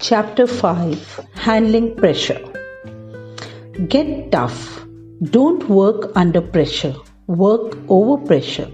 Chapter 5 Handling Pressure. Get tough. Don't work under pressure. Work over pressure.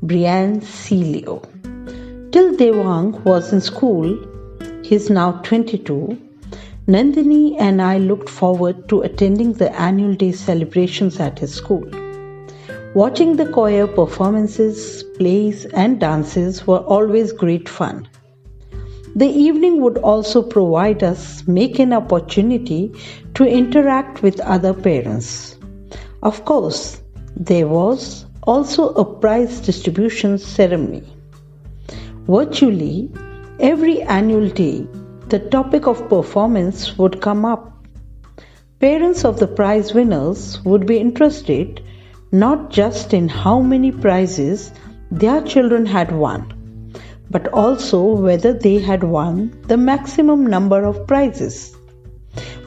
Brian Celio. Till Devang was in school, he's now 22, Nandini and I looked forward to attending the annual day celebrations at his school. Watching the choir performances, plays and dances were always great fun. The evening would also provide us an opportunity to interact with other parents. Of course, there was also a prize distribution ceremony. Virtually every annual day, the topic of performance would come up. Parents of the prize winners would be interested not just in how many prizes their children had won, but also whether they had won the maximum number of prizes.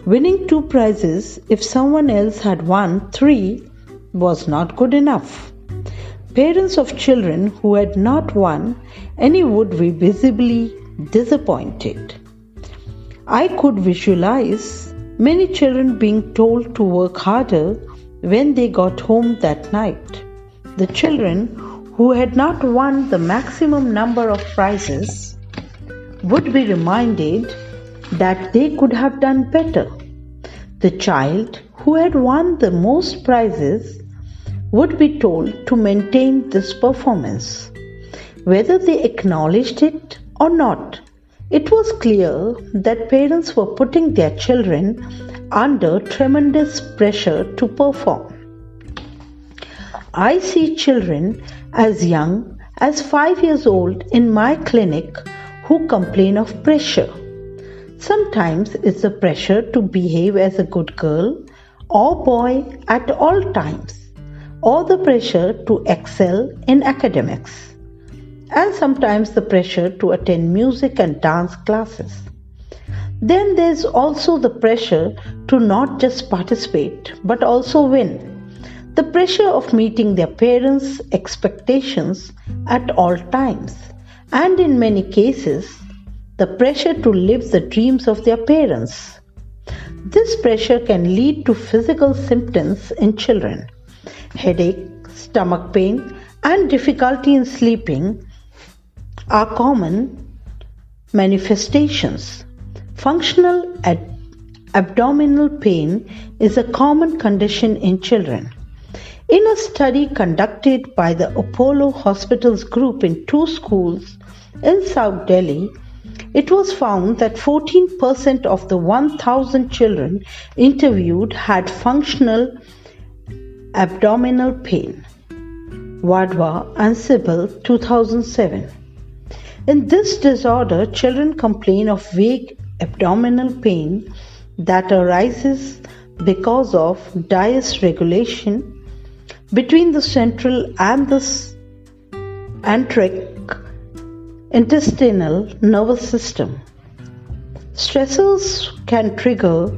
Winning 2 prizes if someone else had won 3 was not good enough. Parents of children who had not won any would be visibly disappointed. I could visualize many children being told to work harder when they got home that night. The children who had not won the maximum number of prizes would be reminded that they could have done better. The child who had won the most prizes would be told to maintain this performance. Whether they acknowledged it or not, it was clear that parents were putting their children under tremendous pressure to perform. I see children as young as 5 years old in my clinic who complain of pressure. Sometimes it's the pressure to behave as a good girl or boy at all times, or the pressure to excel in academics, and sometimes the pressure to attend music and dance classes. Then there's also the pressure to not just participate but also win. The pressure of meeting their parents' expectations at all times, and in many cases, the pressure to live the dreams of their parents. This pressure can lead to physical symptoms in children. Headache, stomach pain, and difficulty in sleeping are common manifestations. Functional abdominal pain is a common condition in children. In a study conducted by the Apollo Hospitals group in 2 schools in South Delhi, it was found that 14% of the 1,000 children interviewed had functional abdominal pain. Wadhwa and Sibal, 2007. In this disorder, children complain of vague abdominal pain that arises because of dysregulation between the central and the enteric intestinal nervous system. Stressors can trigger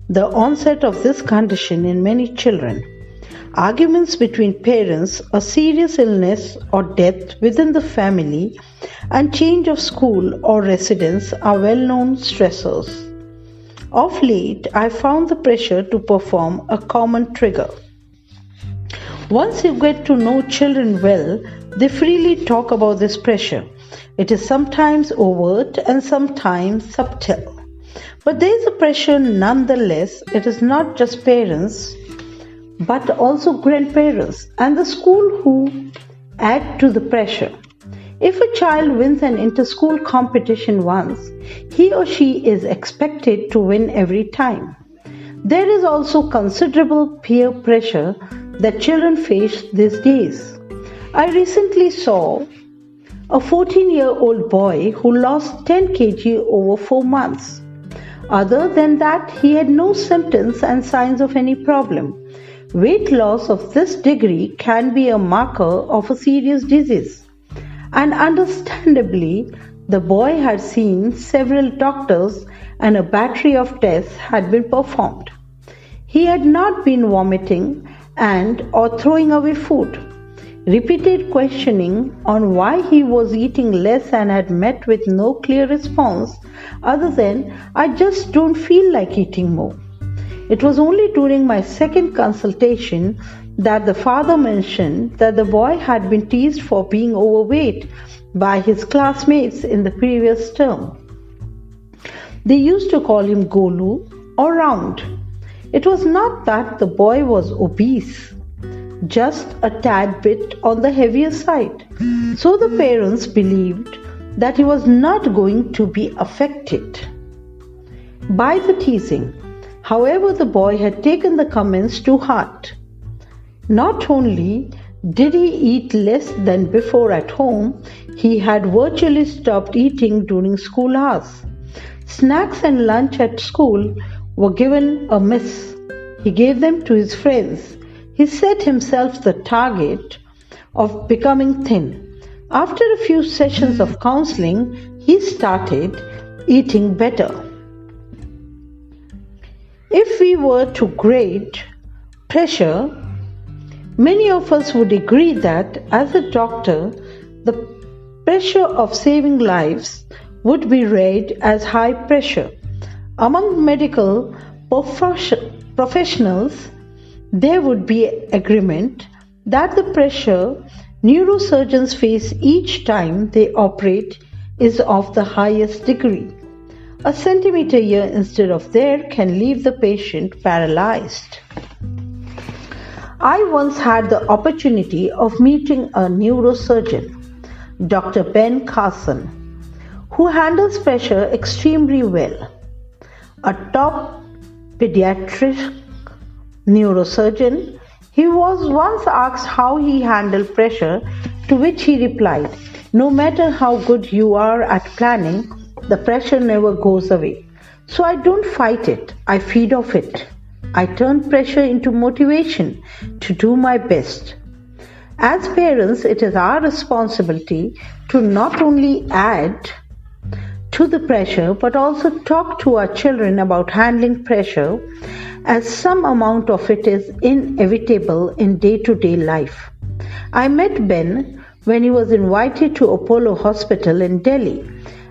the onset of this condition in many children. Arguments between parents, a serious illness or death within the family, and change of school or residence are well-known stressors. Of late, I found the pressure to perform a common trigger. Once you get to know children well, they freely talk about this pressure. It is sometimes overt and sometimes subtle. But there is a pressure nonetheless. It is not just parents, but also grandparents and the school who add to the pressure. If a child wins an inter-school competition once, he or she is expected to win every time. There is also considerable peer pressure that children face these days. I recently saw a 14-year-old boy who lost 10 kg over 4 months. Other than that, he had no symptoms and signs of any problem. Weight loss of this degree can be a marker of a serious disease. And understandably, the boy had seen several doctors and a battery of tests had been performed. He had not been vomiting and or throwing away food. Repeated questioning on why he was eating less and had met with no clear response other than, "I just don't feel like eating more." It was only during my second consultation that the father mentioned that the boy had been teased for being overweight by his classmates in the previous term. They used to call him Golu or round. It was not that the boy was obese, just a tad bit on the heavier side. So the parents believed that he was not going to be affected by the teasing. However, the boy had taken the comments to heart. Not only did he eat less than before at home, he had virtually stopped eating during school hours. Snacks and lunch at school were given a miss. He gave them to his friends. He set himself the target of becoming thin. After a few sessions of counseling, he started eating better. If we were to grade pressure, many of us would agree that as a doctor, the pressure of saving lives would be rated as high pressure. Among medical professionals, there would be agreement that the pressure neurosurgeons face each time they operate is of the highest degree. A centimeter here instead of there can leave the patient paralyzed. I once had the opportunity of meeting a neurosurgeon, Dr. Ben Carson, who handles pressure extremely well. A top pediatric neurosurgeon, he was once asked how he handled pressure, to which he replied, "No matter how good you are at planning, the pressure never goes away. So I don't fight it, I feed off it. I turn pressure into motivation to do my best." As parents, it is our responsibility to not only add to the pressure but also talk to our children about handling pressure, as some amount of it is inevitable in day-to-day life. I met Ben when he was invited to Apollo Hospital in Delhi,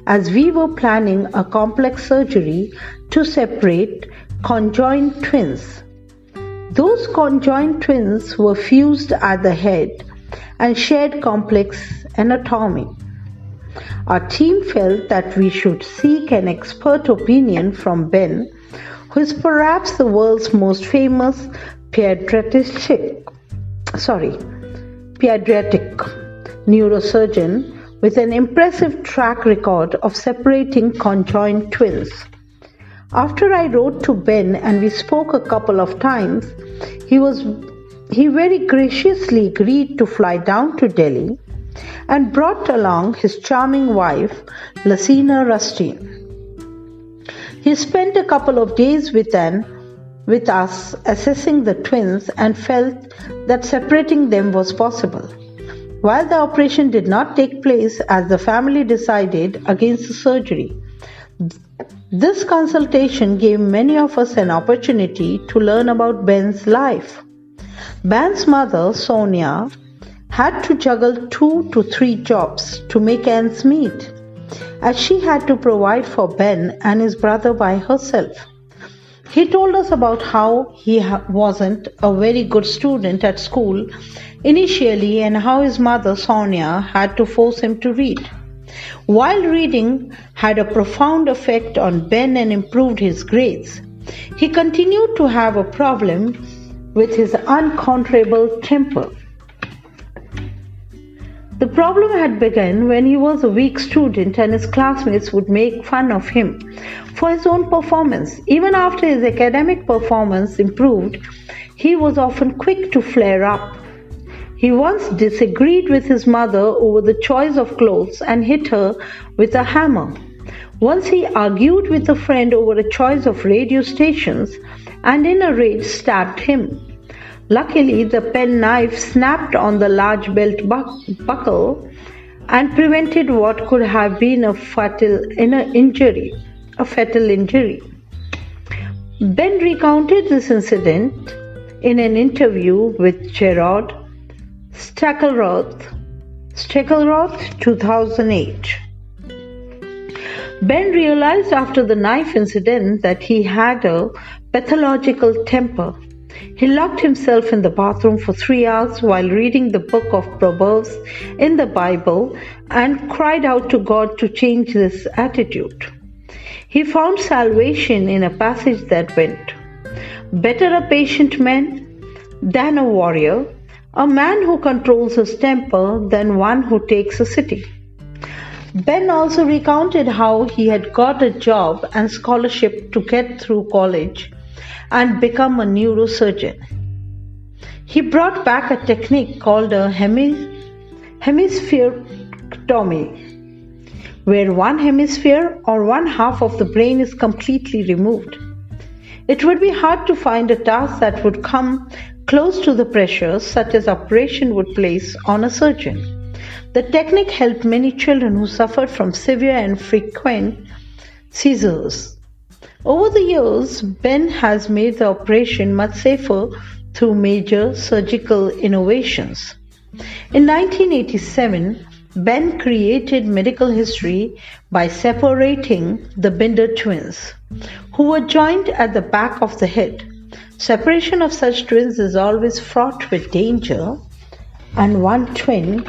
as we were planning a complex surgery to separate conjoined twins. Those conjoined twins were fused at the head and shared complex anatomy. Our team felt that we should seek an expert opinion from Ben, who is perhaps the world's most famous pediatric neurosurgeon with an impressive track record of separating conjoined twins. After I wrote to Ben and we spoke a couple of times, he very graciously agreed to fly down to Delhi and brought along his charming wife, Lasina Rustin. He spent a couple of days with us assessing the twins and felt that separating them was possible. While the operation did not take place as the family decided against the surgery, this consultation gave many of us an opportunity to learn about Ben's life. Ben's mother, Sonia, had to juggle 2 to 3 jobs to make ends meet, as she had to provide for Ben and his brother by herself. He told us about how he wasn't a very good student at school initially and how his mother, Sonia, had to force him to read. While reading had a profound effect on Ben and improved his grades, he continued to have a problem with his uncontrollable temper. The problem had begun when he was a weak student and his classmates would make fun of him for his own performance. Even after his academic performance improved, he was often quick to flare up. He once disagreed with his mother over the choice of clothes and hit her with a hammer. Once he argued with a friend over a choice of radio stations and in a rage stabbed him. Luckily, the pen knife snapped on the large belt buckle and prevented what could have been a fatal injury. Ben recounted this incident in an interview with Gerard Stackelroth, 2008. Ben realized after the knife incident that he had a pathological temper. He locked himself in the bathroom for 3 hours while reading the book of Proverbs in the Bible and cried out to God to change this attitude. He found salvation in a passage that went, "Better a patient man than a warrior, a man who controls his temper than one who takes a city." Ben also recounted how he had got a job and scholarship to get through college and become a neurosurgeon. He brought back a technique called a hemispherectomy, where one hemisphere or one half of the brain is completely removed. It would be hard to find a task that would come close to the pressure such as operation would place on a surgeon. The technique helped many children who suffered from severe and frequent seizures. Over the years, Ben has made the operation much safer through major surgical innovations. In 1987, Ben created medical history by separating the Binder twins, who were joined at the back of the head. Separation of such twins is always fraught with danger, and one twin,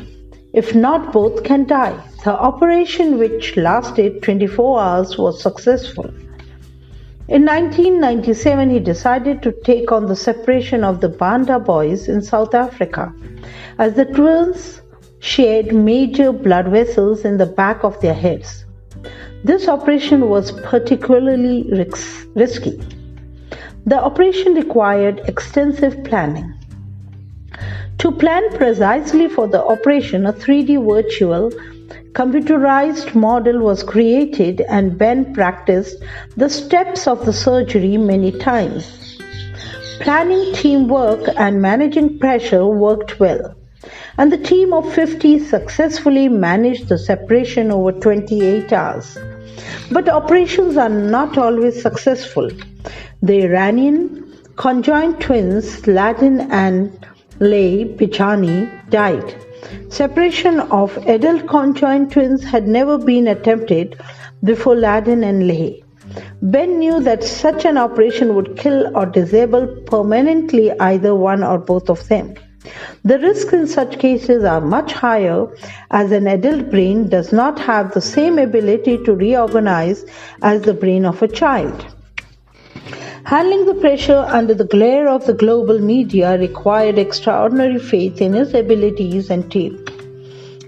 if not both, can die. The operation, which lasted 24 hours, was successful. In 1997, he decided to take on the separation of the Banda boys in South Africa, as the twins shared major blood vessels in the back of their heads. This operation was particularly risky. The operation required extensive planning. To plan precisely for the operation, a 3D virtual computerized model was created and Ben practiced the steps of the surgery many times. Planning, teamwork, and managing pressure worked well, and the team of 50 successfully managed the separation over 28 hours. But operations are not always successful. The Iranian conjoined twins, Ladin and Lay Bichani, died. Separation of adult conjoined twins had never been attempted before Ladin and Lay. Ben knew that such an operation would kill or disable permanently either one or both of them. The risks in such cases are much higher, as an adult brain does not have the same ability to reorganize as the brain of a child. Handling the pressure under the glare of the global media required extraordinary faith in his abilities and team.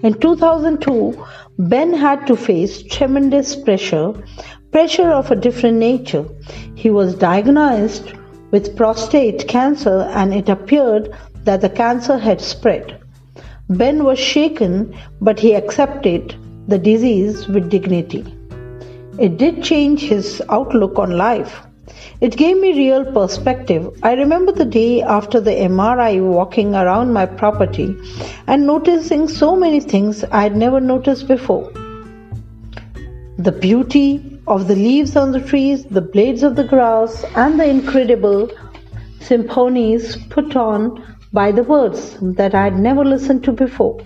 In 2002, Ben had to face tremendous pressure of a different nature. He was diagnosed with prostate cancer, and it appeared that the cancer had spread. Ben was shaken, but he accepted the disease with dignity. It did change his outlook on life. It gave me real perspective. I remember the day after the MRI walking around my property and noticing so many things I had never noticed before. The beauty of the leaves on the trees, the blades of the grass, and the incredible symphonies put on by the birds that I had never listened to before.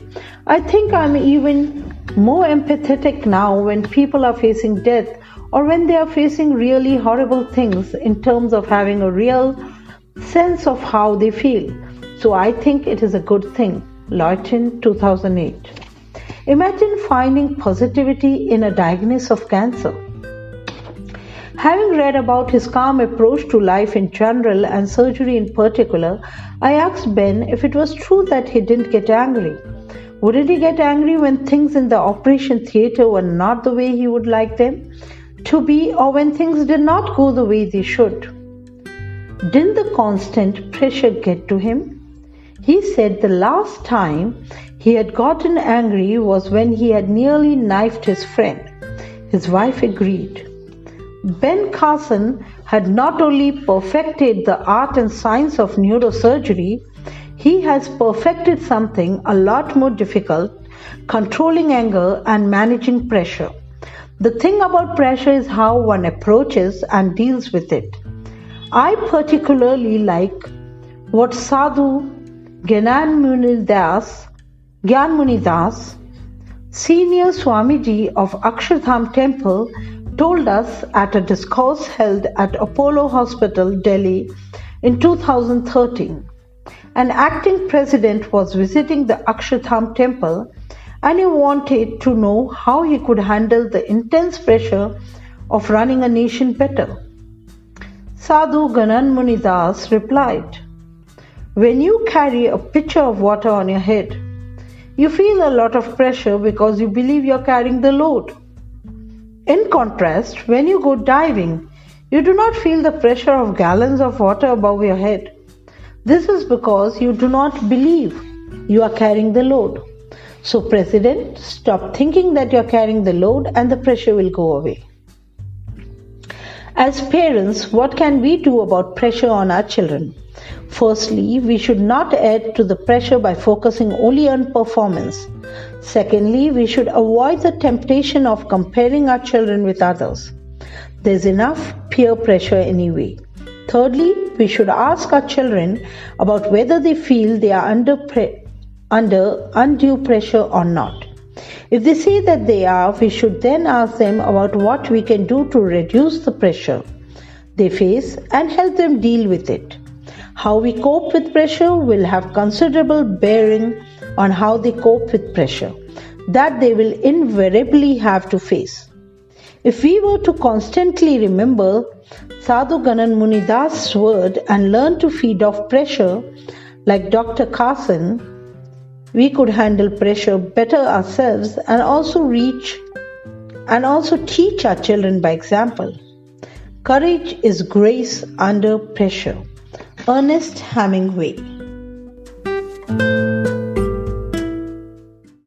I think I'm even more empathetic now when people are facing death or when they are facing really horrible things, in terms of having a real sense of how they feel. So I think it is a good thing. Lawton, 2008. Imagine finding positivity in a diagnosis of cancer. Having read about his calm approach to life in general and surgery in particular, I asked Ben if it was true that he didn't get angry. Wouldn't he get angry when things in the operation theatre were not the way he would like them to be, or when things did not go the way they should? Didn't the constant pressure get to him? He said the last time he had gotten angry was when he had nearly knifed his friend. His wife agreed. Ben Carson had not only perfected the art and science of neurosurgery, he has perfected something a lot more difficult: controlling anger and managing pressure. The thing about pressure is how one approaches and deals with it. I particularly like what Sadhu Gyan Muni Das, senior Swamiji of Akshardham Temple, told us at a discourse held at Apollo Hospital, Delhi in 2013. An acting president was visiting the Akshardham Temple and he wanted to know how he could handle the intense pressure of running a nation better. Sadhu Gyan Muni Das replied, "When you carry a pitcher of water on your head, you feel a lot of pressure because you believe you're carrying the load. In contrast, when you go diving, you do not feel the pressure of gallons of water above your head. This is because you do not believe you are carrying the load. So, President, stop thinking that you're carrying the load and the pressure will go away." As parents, what can we do about pressure on our children? Firstly, we should not add to the pressure by focusing only on performance. Secondly, we should avoid the temptation of comparing our children with others. There's enough peer pressure anyway. Thirdly, we should ask our children about whether they feel they are under undue pressure or not. If they say that they are, we should then ask them about what we can do to reduce the pressure they face and help them deal with it. How we cope with pressure will have considerable bearing on how they cope with pressure that they will invariably have to face. If we were to constantly remember Sadhu Gyan Muni Das' word and learn to feed off pressure like Dr. Carson, we could handle pressure better ourselves and also teach our children by example. Courage is grace under pressure. Ernest Hemingway.